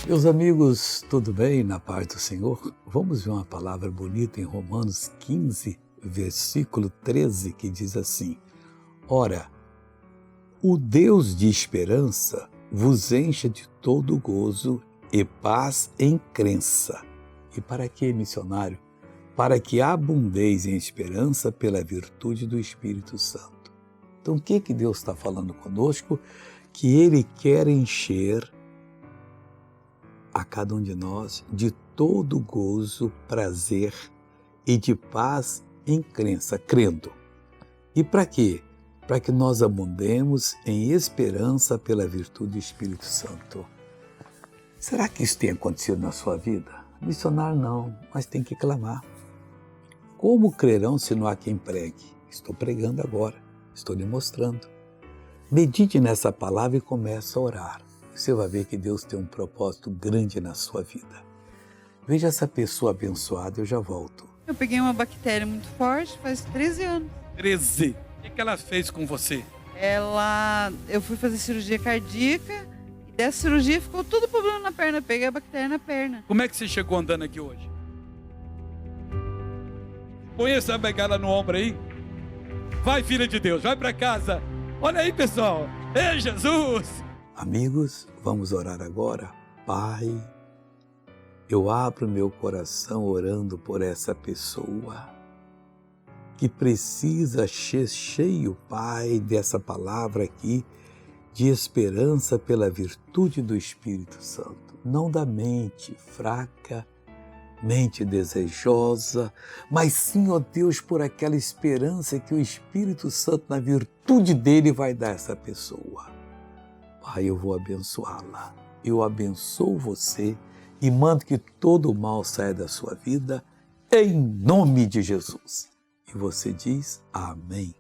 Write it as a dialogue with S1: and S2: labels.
S1: Meus amigos, tudo bem? Na paz do Senhor? Vamos ver uma palavra bonita em Romanos 15, versículo 13, que diz assim: Ora, o Deus de esperança vos encha de todo gozo e paz em crença. E para que, missionário? Para que abundeis em esperança pela virtude do Espírito Santo. Então, o que Deus está falando conosco? Que Ele quer encher a cada um de nós de todo gozo, prazer e de paz em crença, crendo. E para quê? Para que nós abundemos em esperança pela virtude do Espírito Santo. Será que isso tem acontecido na sua vida? Missionário não, mas tem que clamar. Como crerão se não há quem pregue? Estou pregando agora, estou lhe mostrando. Medite nessa palavra e comece a orar. Você vai ver que Deus tem um propósito grande na sua vida. Veja essa pessoa abençoada, eu já volto.
S2: Eu peguei uma bactéria muito forte faz 13 anos.
S3: 13. O que ela fez com você?
S2: Eu fui fazer cirurgia cardíaca e dessa cirurgia ficou tudo problema na perna. Eu peguei a bactéria na perna.
S3: Como é que você chegou andando aqui hoje? Põe essa bengala no ombro aí. Vai, filha de Deus, vai para casa. Olha aí, pessoal. Ei, Jesus!
S1: Amigos, vamos orar agora. Pai, eu abro meu coração orando por essa pessoa que precisa ser cheio, Pai, dessa palavra aqui, de esperança pela virtude do Espírito Santo. Não da mente fraca, mente desejosa, mas sim, ó Deus, por aquela esperança que o Espírito Santo, na virtude dele, vai dar a essa pessoa. Pai, eu vou abençoá-la. Eu abençoo você e mando que todo o mal saia da sua vida, em nome de Jesus. E você diz amém.